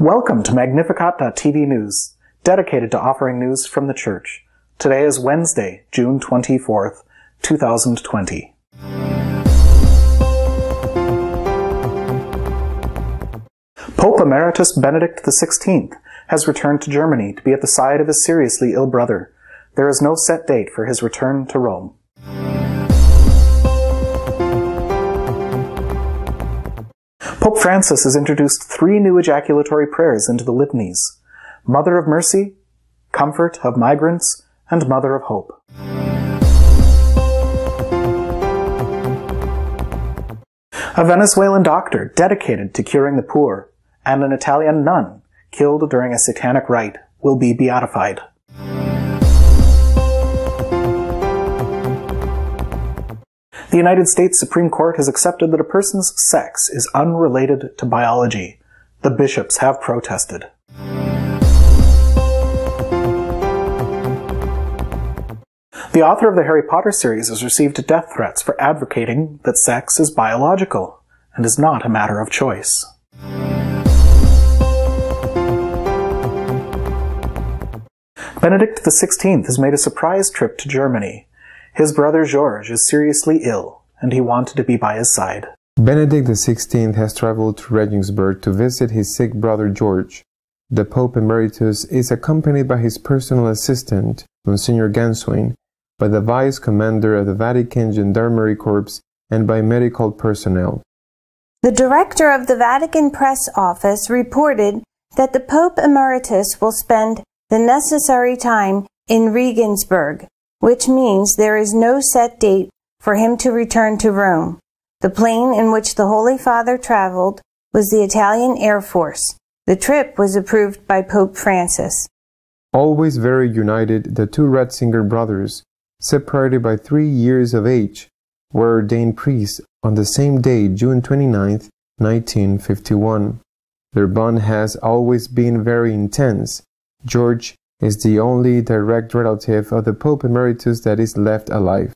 Welcome to Magnificat TV News, dedicated to offering news from the Church. Today is Wednesday, June 24th, 2020. Pope Emeritus Benedict XVI has returned to Germany to be at the side of his seriously ill brother. There is no set date for his return to Rome. Pope Francis has introduced 3 new ejaculatory prayers into the litanies: Mother of Mercy, Comfort of Migrants, and Mother of Hope. A Venezuelan doctor dedicated to curing the poor and an Italian nun killed during a satanic rite will be beatified. The United States Supreme Court has accepted that a person's sex is unrelated to biology. The bishops have protested. The author of the Harry Potter series has received death threats for advocating that sex is biological and is not a matter of choice. Benedict XVI has made a surprise trip to Germany. His brother George is seriously ill, and he wanted to be by his side. Benedict XVI has traveled to Regensburg to visit his sick brother George. The Pope Emeritus is accompanied by his personal assistant, Monsignor Ganswein, by the Vice Commander of the Vatican Gendarmerie Corps, and by medical personnel. The director of the Vatican Press Office reported that the Pope Emeritus will spend the necessary time in Regensburg, which means there is no set date for him to return to Rome. The plane in which the Holy Father traveled was the Italian Air Force. The trip was approved by Pope Francis. Always very united, the two Ratzinger brothers, separated by 3 years of age, were ordained priests on the same day, June 29, 1951. Their bond has always been very intense. George is the only direct relative of the Pope Emeritus that is left alive.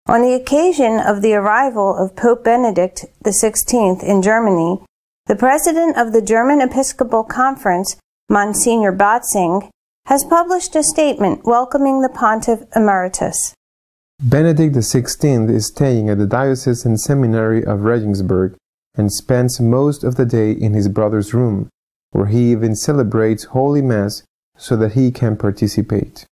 On the occasion of the arrival of Pope Benedict XVI in Germany, the president of the German Episcopal Conference, Monsignor Botzing, has published a statement welcoming the Pontiff Emeritus. Benedict XVI is staying at the Diocesan Seminary of Regensburg and spends most of the day in his brother's room, where he even celebrates Holy Mass so that he can participate.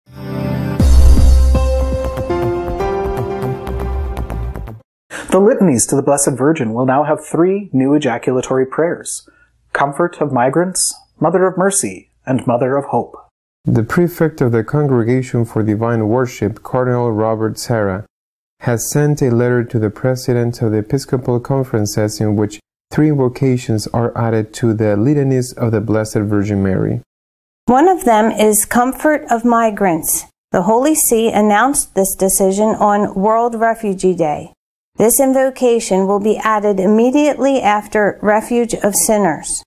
The litanies to the Blessed Virgin will now have 3 new ejaculatory prayers: Comfort of Migrants, Mother of Mercy, and Mother of Hope. The prefect of the Congregation for Divine Worship, Cardinal Robert Sarah, has sent a letter to the president of the Episcopal Conferences in which 3 invocations are added to the litanies of the Blessed Virgin Mary. One of them is Comfort of Migrants. The Holy See announced this decision on World Refugee Day. This invocation will be added immediately after Refuge of Sinners.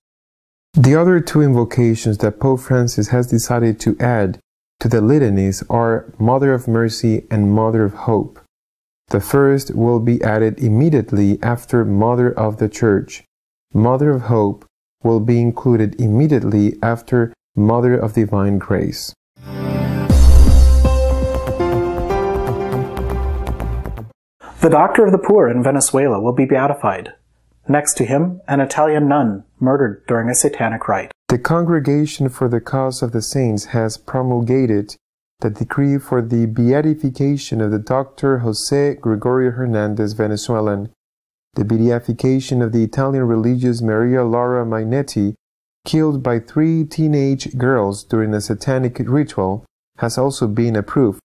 The other 2 invocations that Pope Francis has decided to add to the litanies are Mother of Mercy and Mother of Hope. The first will be added immediately after Mother of the Church. Mother of Hope will be included immediately after Mother of Divine Grace. The doctor of the poor in Venezuela will be beatified. Next to him, an Italian nun murdered during a satanic rite. The Congregation for the Cause of the Saints has promulgated the decree for the beatification of the Dr. José Gregorio Hernández, Venezuelan. The beatification of the Italian religious Maria Laura Magnetti, killed by 3 teenage girls during a satanic ritual, has also been approved.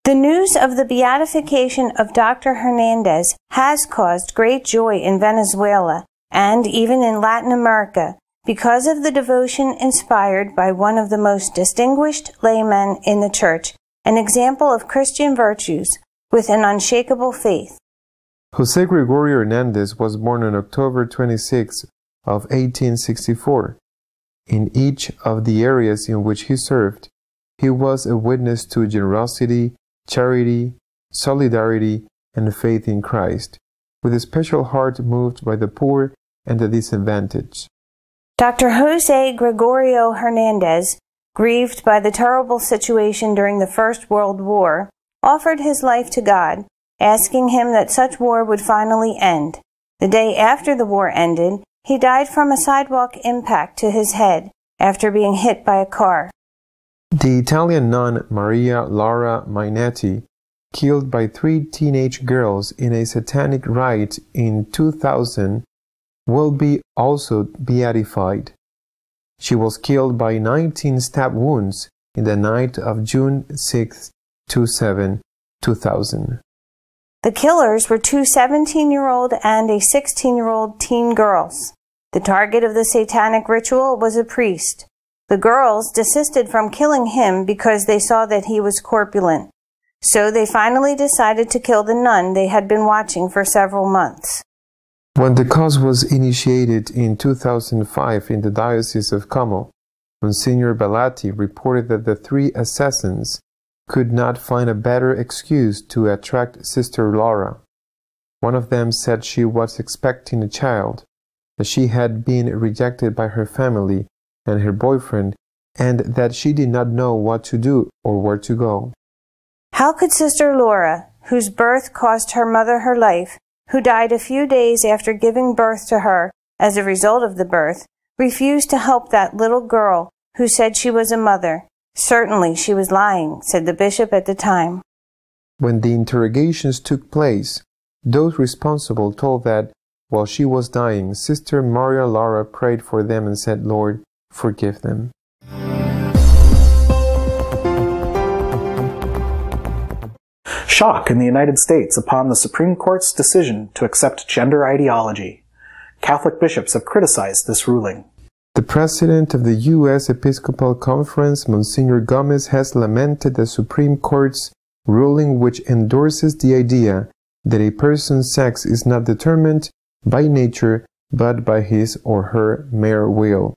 The news of the beatification of Dr. Hernández has caused great joy in Venezuela and even in Latin America because of the devotion inspired by one of the most distinguished laymen in the Church, an example of Christian virtues with an unshakable faith. José Gregorio Hernández was born on October 26 of 1864. In each of the areas in which he served, he was a witness to generosity, charity, solidarity, and faith in Christ, with a special heart moved by the poor and the disadvantaged. Dr. Jose Gregorio Hernandez, grieved by the terrible situation during the First World War, offered his life to God, asking him that such war would finally end. The day after the war ended, he died from a sidewalk impact to his head after being hit by a car. The Italian nun Maria Laura Mainetti, killed by 3 teenage girls in a satanic riot in 2000, will be also beatified. She was killed by 19 stab wounds in the night of June 6, 2000. The killers were 2 17-year-old and a 16-year-old teen girls. The target of the satanic ritual was a priest. The girls desisted from killing him because they saw that he was corpulent. So they finally decided to kill the nun they had been watching for several months. When the cause was initiated in 2005 in the Diocese of Como, Monsignor Bellati reported that the 3 assassins could not find a better excuse to attract Sister Laura. One of them said she was expecting a child, that she had been rejected by her family and her boyfriend, and that she did not know what to do or where to go. How could Sister Laura, whose birth cost her mother her life, who died a few days after giving birth to her as a result of the birth, refuse to help that little girl who said she was a mother? Certainly she was lying, said the bishop at the time. When the interrogations took place, those responsible told that, while she was dying, Sister Maria Laura prayed for them and said, "Lord, forgive them." Shock in the United States upon the Supreme Court's decision to accept gender ideology. Catholic bishops have criticized this ruling. The president of the U.S. Episcopal Conference, Monsignor Gomez, has lamented the Supreme Court's ruling which endorses the idea that a person's sex is not determined by nature but by his or her mere will.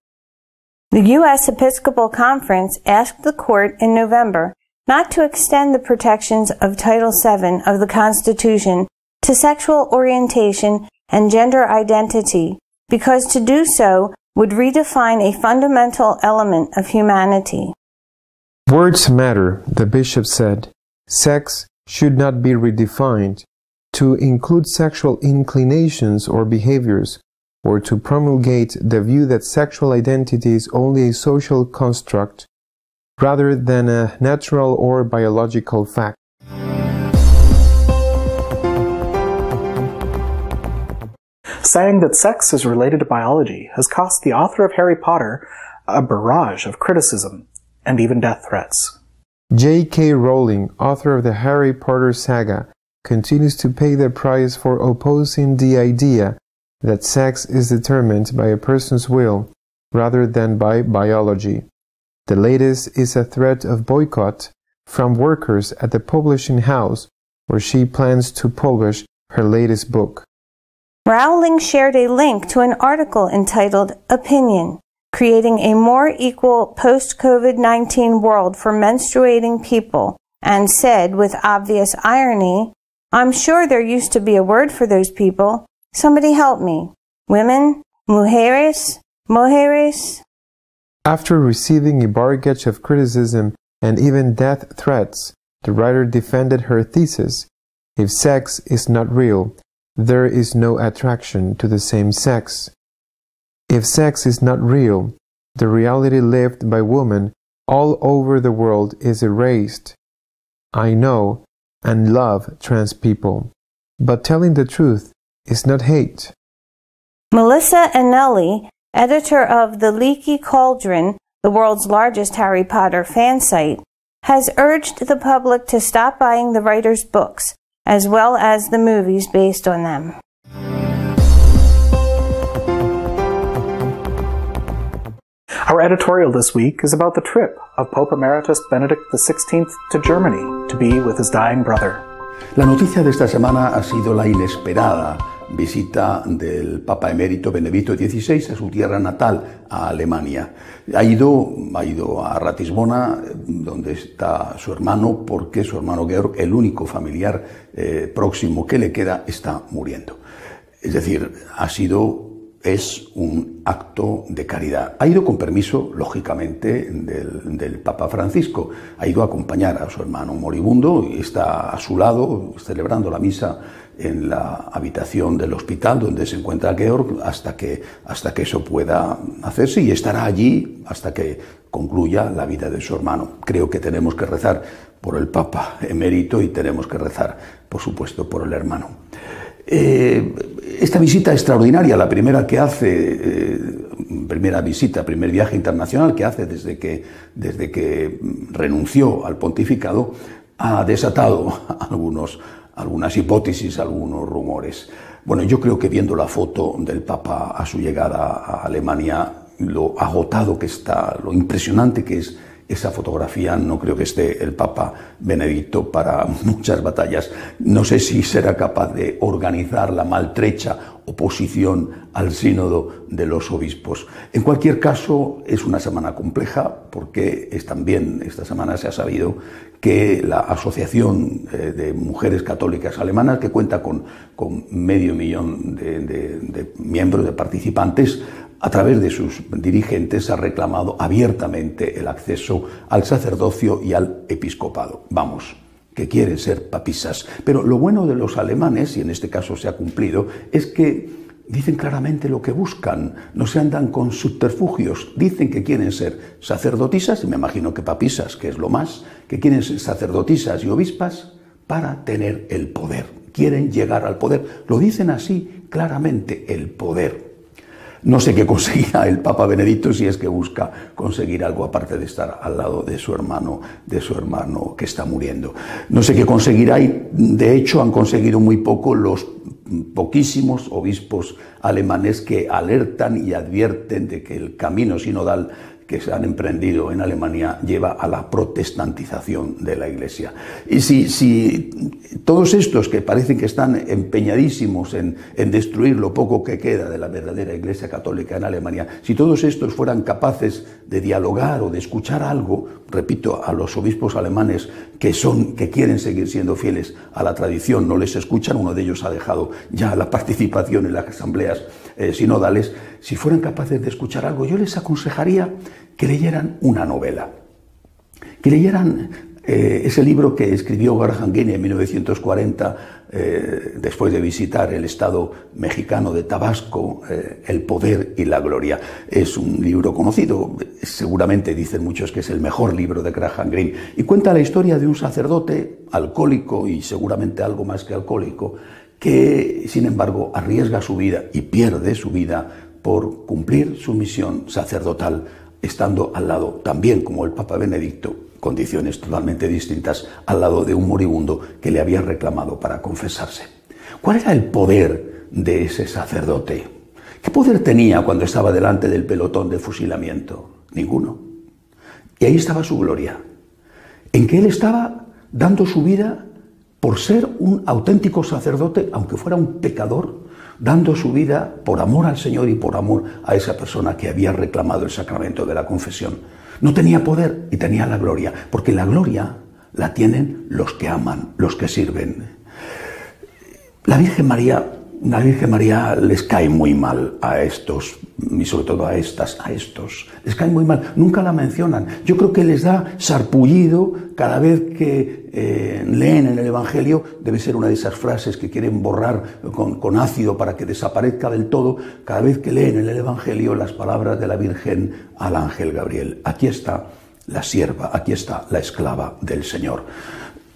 The U.S. Episcopal Conference asked the court in November not to extend the protections of Title VII of the Constitution to sexual orientation and gender identity, because to do so would redefine a fundamental element of humanity. Words matter, the bishop said. Sex should not be redefined to include sexual inclinations or behaviors, or to promulgate the view that sexual identity is only a social construct, rather than a natural or biological fact. Saying that sex is related to biology has cost the author of Harry Potter a barrage of criticism and even death threats. J.K. Rowling, author of the Harry Potter saga, continues to pay the price for opposing the idea that sex is determined by a person's will rather than by biology. The latest is a threat of boycott from workers at the publishing house where she plans to publish her latest book. Rowling shared a link to an article entitled Opinion, Creating a More Equal Post-COVID-19 World for Menstruating People, and said with obvious irony, "I'm sure there used to be a word for those people. Somebody help me. Women? Mujeres? Mujeres?" After receiving a barrage of criticism and even death threats, the writer defended her thesis: if sex is not real, there is no attraction to the same sex. If sex is not real, the reality lived by women all over the world is erased. I know and love trans people, but telling the truth is not hate. Melissa Anelli, editor of The Leaky Cauldron, the world's largest Harry Potter fan site, has urged the public to stop buying the writer's books, as well as the movies based on them. Our editorial this week is about the trip of Pope Emeritus Benedict XVI to Germany to be with his dying brother. La noticia de esta semana ha sido la inesperada visita del Papa Emérito Benedicto XVI a su tierra natal, a Alemania. Ha ido a Ratisbona, donde está su hermano, porque su hermano Georg, el único familiar próximo que le queda, está muriendo. Es decir, ha sido es un acto de caridad. Ha ido con permiso, lógicamente, del Papa Francisco. Ha ido a acompañar a su hermano moribundo y está a su lado celebrando la misa en la habitación del hospital donde se encuentra Georg hasta que eso pueda hacerse, y estará allí hasta que concluya la vida de su hermano. Creo que tenemos que rezar por el Papa emérito y tenemos que rezar, por supuesto, por el hermano. Esta visita extraordinaria, la primera que hace, primer viaje internacional que hace desde que renunció al pontificado, ha desatado algunas hipótesis, algunos rumores. Bueno, yo creo que viendo la foto del Papa a su llegada a Alemania, lo agotado que está, lo impresionante que es esa fotografía, no creo que esté el Papa Benedicto para muchas batallas. No sé si será capaz de organizar la maltrecha oposición al sínodo de los obispos. En cualquier caso, es una semana compleja porque también esta semana se ha sabido que la Asociación de Mujeres Católicas Alemanas, que cuenta con 500.000 de miembros, de participantes, a través de sus dirigentes ha reclamado abiertamente el acceso al sacerdocio y al episcopado. Vamos, que quieren ser papisas. Pero lo bueno de los alemanes, y en este caso se ha cumplido, es que dicen claramente lo que buscan, no se andan con subterfugios, dicen que quieren ser sacerdotisas, y me imagino que papisas, que es lo más, que quieren ser sacerdotisas y obispas para tener el poder, quieren llegar al poder, lo dicen así claramente, el poder. No sé qué conseguirá el Papa Benedicto si es que busca conseguir algo aparte de estar al lado de su hermano que está muriendo. No sé qué conseguirá y de hecho han conseguido muy poco los poquísimos obispos alemanes que alertan y advierten de que el camino sinodal que se han emprendido en Alemania lleva a la protestantización de la Iglesia. Y si todos estos que parecen que están empeñadísimos en destruir lo poco que queda de la verdadera Iglesia Católica en Alemania, si todos estos fueran capaces de dialogar o de escuchar algo, repito, a los obispos alemanes que quieren seguir siendo fieles a la tradición, no les escuchan, uno de ellos ha dejado ya la participación en las asambleas sinodales, si fueran capaces de escuchar algo, yo les aconsejaría que leyeran una novela, que leyeran ese libro que escribió Graham Greene en 1940, después de visitar el estado mexicano de Tabasco, El poder y la gloria. Es un libro conocido, seguramente dicen muchos que es el mejor libro de Graham Greene, y cuenta la historia de un sacerdote alcohólico y seguramente algo más que alcohólico, que sin embargo arriesga su vida y pierde su vida por cumplir su misión sacerdotal, estando al lado, también como el Papa Benedicto, condiciones totalmente distintas, al lado de un moribundo que le había reclamado para confesarse. ¿Cuál era el poder de ese sacerdote? ¿Qué poder tenía cuando estaba delante del pelotón de fusilamiento? Ninguno. Y ahí estaba su gloria, en que él estaba dando su vida por ser un auténtico sacerdote, aunque fuera un pecador, dando su vida por amor al Señor y por amor a esa persona que había reclamado el sacramento de la confesión. No tenía poder y tenía la gloria, porque la gloria la tienen los que aman, los que sirven. La Virgen María les cae muy mal a estos, y sobre todo a estos, les cae muy mal, nunca la mencionan. Yo creo que les da sarpullido cada vez que leen en el Evangelio, debe ser una de esas frases que quieren borrar con ácido para que desaparezca del todo, cada vez que leen en el Evangelio las palabras de la Virgen al ángel Gabriel. Aquí está la sierva, aquí está la esclava del Señor.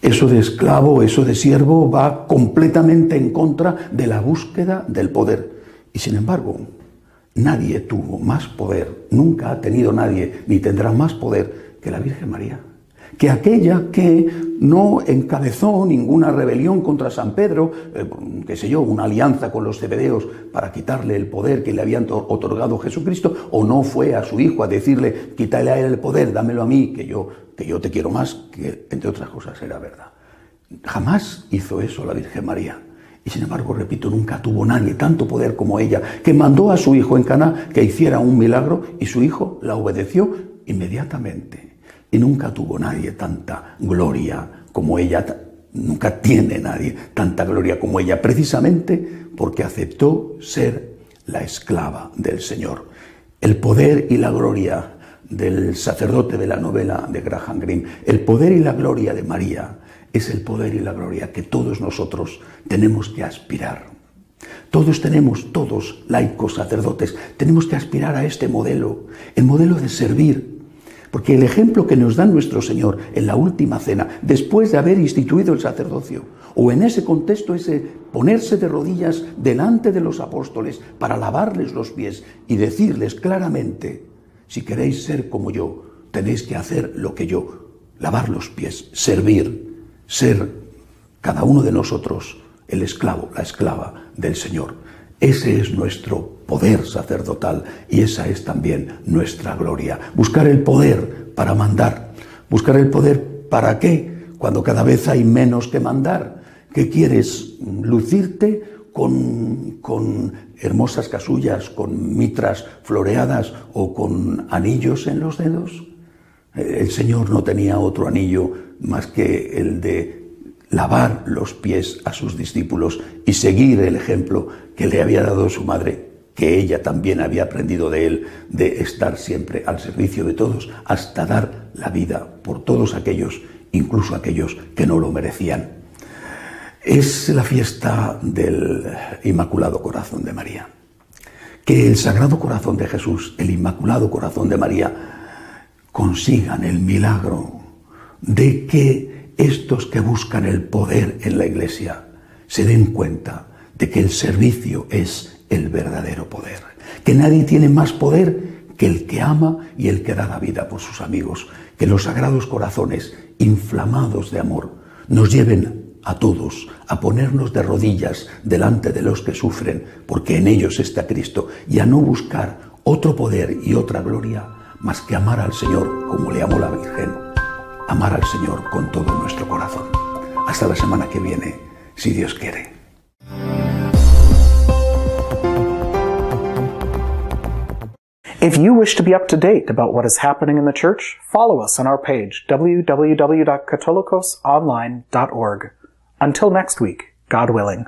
Eso de esclavo, eso de siervo va completamente en contra de la búsqueda del poder. Y sin embargo, nadie tuvo más poder, nunca ha tenido nadie, ni tendrá más poder que la Virgen María. Que aquella que no encabezó ninguna rebelión contra San Pedro, qué sé yo, una alianza con los zebedeos para quitarle el poder que le habían otorgado Jesucristo, o no fue a su hijo a decirle, quítale a él el poder, dámelo a mí, que yo te quiero más, que entre otras cosas era verdad. Jamás hizo eso la Virgen María. Y sin embargo, repito, nunca tuvo nadie tanto poder como ella, que mandó a su hijo en Caná que hiciera un milagro y su hijo la obedeció inmediatamente. Y nunca tuvo nadie tanta gloria como ella, nunca tiene nadie tanta gloria como ella, precisamente porque aceptó ser la esclava del Señor. El poder y la gloria del sacerdote de la novela de Graham Greene, el poder y la gloria de María, es el poder y la gloria que todos nosotros tenemos que aspirar. Todos laicos, sacerdotes, tenemos que aspirar a este modelo, el modelo de servir. Porque el ejemplo que nos da nuestro Señor en la última cena, después de haber instituido el sacerdocio, o en ese contexto, ese ponerse de rodillas delante de los apóstoles para lavarles los pies y decirles claramente, si queréis ser como yo, tenéis que hacer lo que yo, lavar los pies, servir, ser cada uno de nosotros el esclavo, la esclava del Señor. Ese es nuestro poder sacerdotal y esa es también nuestra gloria. Buscar el poder para mandar. ¿Buscar el poder para qué? Cuando cada vez hay menos que mandar. ¿Qué quieres? ¿Lucirte con hermosas casullas, con mitras floreadas o con anillos en los dedos? El Señor no tenía otro anillo más que el de lavar los pies a sus discípulos y seguir el ejemplo que le había dado su madre, que ella también había aprendido de él, de estar siempre al servicio de todos, hasta dar la vida por todos aquellos, incluso aquellos que no lo merecían. Es la fiesta del Inmaculado Corazón de María. Que el Sagrado Corazón de Jesús, el Inmaculado Corazón de María, consigan el milagro de que estos que buscan el poder en la Iglesia se den cuenta de que el servicio es el verdadero poder, que nadie tiene más poder que el que ama y el que da la vida por sus amigos, que los sagrados corazones inflamados de amor nos lleven a todos a ponernos de rodillas delante de los que sufren, porque en ellos está Cristo, y a no buscar otro poder y otra gloria más que amar al Señor como le amó la Virgen, amar al Señor con todo nuestro corazón. Hasta la semana que viene, si Dios quiere. If you wish to be up to date about what is happening in the Church, follow us on our page, www.catolicosonline.org. Until next week, God willing.